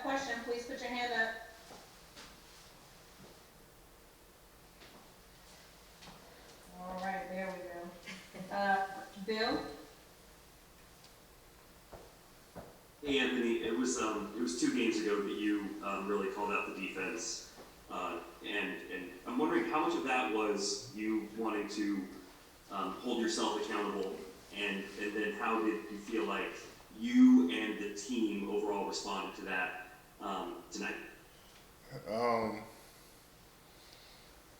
question, please put your hand up. All right, there we go. Bill? Hey Anthony, it was 2 games ago that you really called out the defense, and I'm wondering how much of that was you wanting to hold yourself accountable, and then how did you feel like you and the team overall responded to that tonight?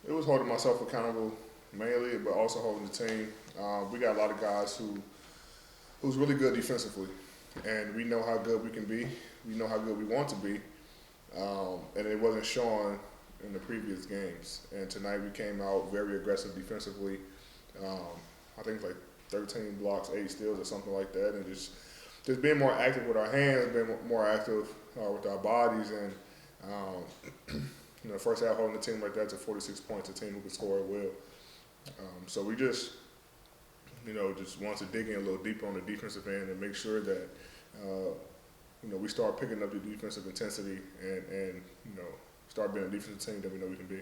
It was holding myself accountable mainly, but also holding the team. We got a lot of guys who's really good defensively, and we know how good we can be. We know how good we want to be, and it wasn't showing in the previous games. And tonight we came out very aggressive defensively. I think like 13 blocks, 8 steals, or something like that, and just being more active with our hands, being more active with our bodies, and first half holding the team like that to 46 points, a team who can score at will. So we just want to dig in a little deeper on the defensive end and make sure that we start picking up the defensive intensity and start being a defensive team that we know we can be.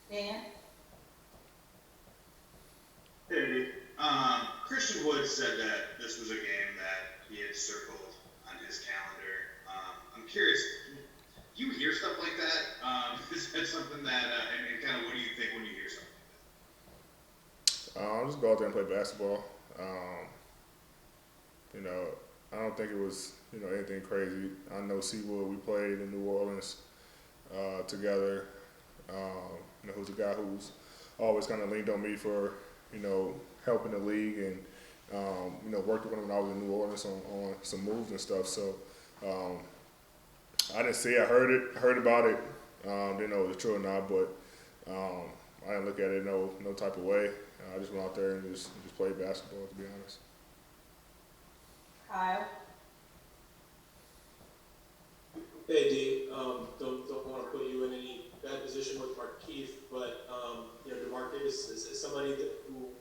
Dan? Hey, Christian Wood said that this was a game that he had circled on his calendar. I'm curious, do you hear stuff like that? Is that something that, and kind of what do you think when you hear something like that? I'll just go out there and play basketball. I don't think it was anything crazy. I know Seawood, we played in New Orleans together. Who's a guy who's always kind of leaned on me for helping the league, and worked with him when I was in New Orleans on some moves and stuff. So I didn't see it. I heard about it. Didn't know if it was true or not, but I didn't look at it no type of way. I just went out there and just played basketball, to be honest. Kyle? Hey D, don't want to put you in any bad position with Markeith, but DeMarcus is somebody who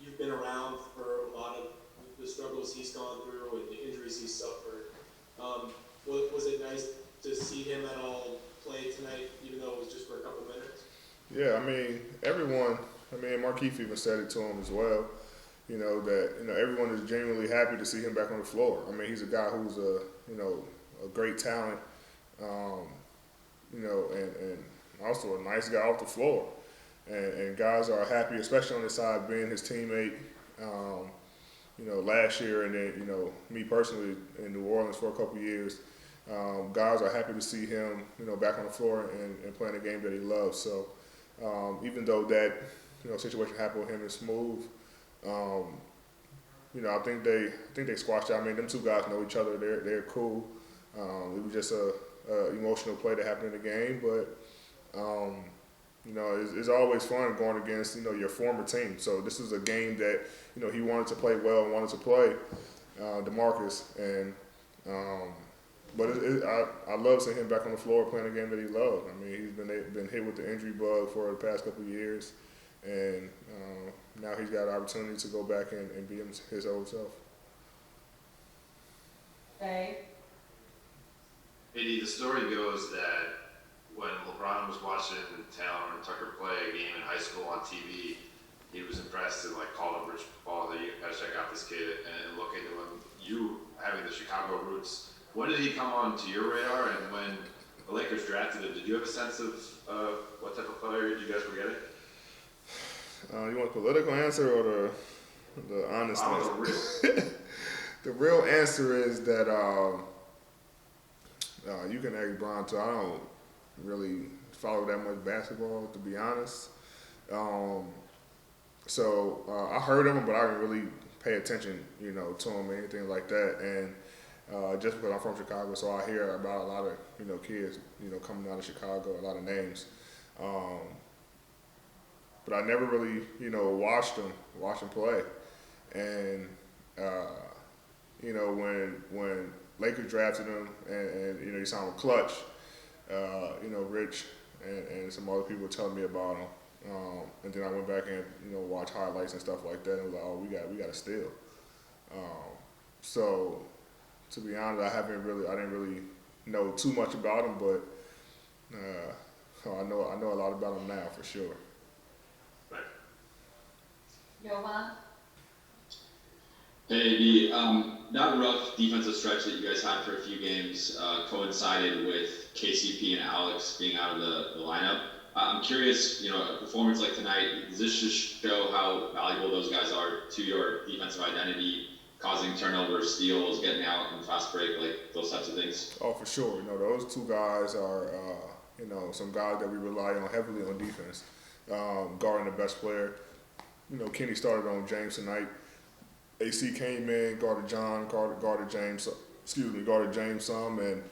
you've been around for a lot of the struggles he's gone through and the injuries he's suffered. Was it nice to see him at all play tonight, even though it was just for a couple minutes? Yeah, everyone. Markeith even said it to him as well. That everyone is genuinely happy to see him back on the floor. He's a guy who's a great talent, and also a nice guy off the floor. And guys are happy, especially on the side, being his teammate. Last year, and then me personally in New Orleans for a couple of years. Guys are happy to see him, back on the floor and playing a game that he loves. So even though that situation happened with him and Smooth, I think they squashed out. Them two guys know each other. They're cool. It was just a emotional play that happened in the game, but it's always fun going against your former team. So this is a game that he wanted to play well and wanted to play, DeMarcus, and but I love seeing him back on the floor playing a game that he loved. He's been hit with the injury bug for the past couple of years, and now he's got an opportunity to go back and be his old self. Dave? The story goes that when LeBron was watching Taylor and Tucker play a game in high school on TV, he was impressed and called up Rich Paul, that you gotta check out this kid and look into him. You having the Chicago roots, when did he come on to your radar, and when the Lakers drafted him, did you have a sense of what type of player you guys were getting? You want the political answer or the honest answer? Real. The real answer is that you can ask Brian too. I don't really follow that much basketball, to be honest. So I heard of him, but I didn't really pay attention, to him or anything like that. And just because I'm from Chicago, so I hear about a lot of kids, coming out of Chicago, a lot of names. But I never really, watched him play. And when Lakers drafted him, and he signed with Clutch, Rich and some other people were telling me about him. And then I went back and watched highlights and stuff like that, and was like, oh, we got to steal. So to be honest, I didn't really know too much about him, but I know a lot about him now for sure. Jovan? Hey, that rough defensive stretch that you guys had for a few games coincided with KCP and Alex being out of the lineup. I'm curious, a performance like tonight, does this just show how valuable those guys are to your defensive identity, causing turnovers, steals, getting out in fast break, like those types of things? Oh, for sure. Those two guys are, some guys that we rely on heavily on defense, guarding the best player. Kenny started on James tonight. AC came in, guarded John, guarded James some, and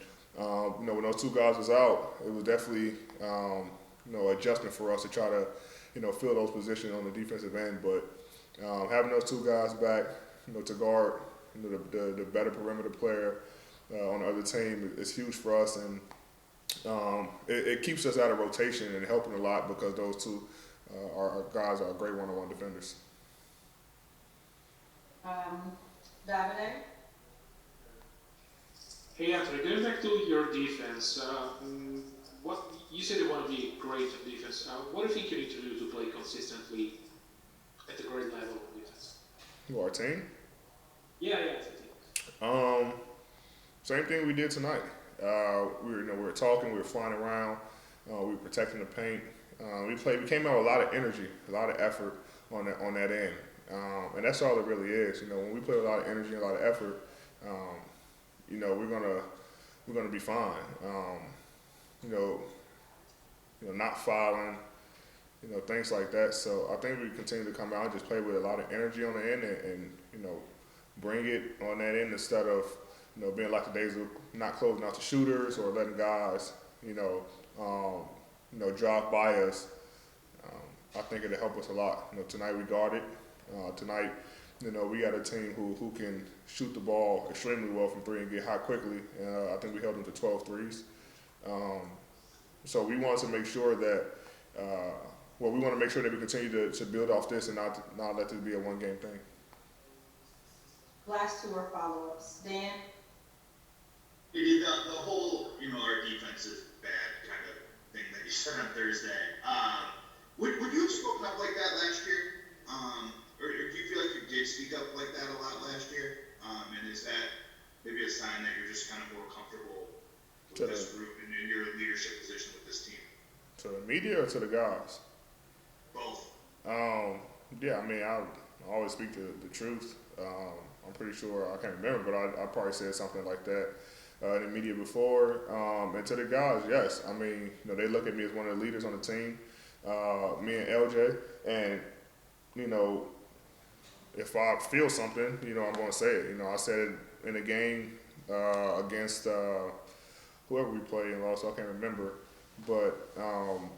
when those two guys was out, it was definitely adjustment for us to try to fill those positions on the defensive end. But having those two guys back, to guard the better perimeter player on the other team is huge for us, and it keeps us out of rotation and helping a lot because those two our guys are great one-on-one defenders. Davide? Hey Anthony, going back to your defense, what you said you want to be great at defense. What do you think you need to do to play consistently at a great level of defense? Who, our team? Yeah, it's a team. Same thing we did tonight. We were talking, we were flying around, we were protecting the paint. We came out with a lot of energy, a lot of effort on that end, and that's all it really is. When we play with a lot of energy and a lot of effort, we're gonna be fine. Not fouling, things like that. So I think we continue to come out and just play with a lot of energy on the end and bring it on that end instead of being like the days of not closing out the shooters or letting guys drive by us. I think it'll help us a lot. Tonight we guarded. Tonight, we got a team who can shoot the ball extremely well from three and get hot quickly. I think we held them to 12 threes. So we want to make sure that, we want to make sure that we continue to build off this and not let this be a one-game thing. Last two are follow-ups. Dan? The whole, our defense is bad kind of thing that you said on Thursday. Would you have spoken up like that last year? Or do you feel like you did speak up like that a lot last year? And is that maybe a sign that you're just kind of more comfortable with this group and in your leadership position with this team? To the media or to the guys? Both. Yeah, I always speak the truth. I'm pretty sure, I can't remember, but I probably said something like that in the media before. And to the guys, yes. They look at me as one of the leaders on the team, me and LJ. And, if I feel something, I'm going to say it. I said it in a game against whoever we played and lost, I can't remember. But, I'm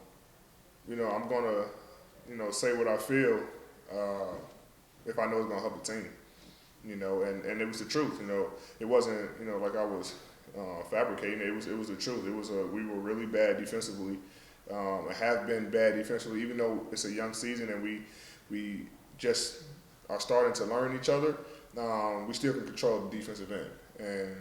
going to, say what I feel if I know it's going to help the team. And it was the truth. It wasn't, like I was fabricating. It was the truth. We were really bad defensively, and have been bad defensively, even though it's a young season and we just are starting to learn each other. We still can control the defensive end, and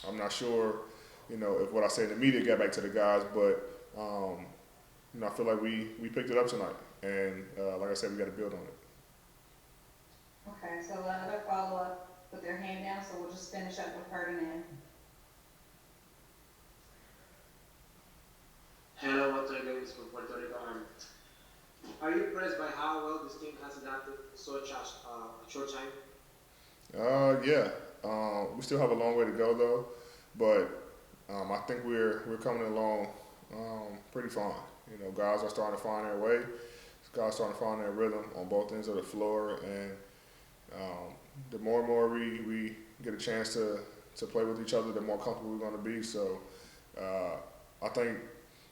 I'm not sure, if what I said in the media got back to the guys, but I feel like we picked it up tonight, and like I said, we got to build on it. Okay, so another follow-up with their hand down, so we'll just finish up with Ferdinand. Hello, Anthony Davis from Puerto Rico. Are you impressed by how well this team has adapted such a short time? Yeah. We still have a long way to go though, but I think we're coming along pretty fine. Guys are starting to find their way. Guys are starting to find their rhythm on both ends of the floor, and the more and more we get a chance to play with each other, the more comfortable we're going to be. So I think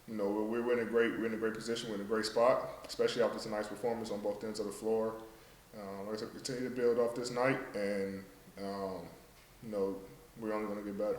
we're in a great position. We're in a great spot, especially after tonight's performance on both ends of the floor. We're going to continue to build off this night, and we're only going to get better.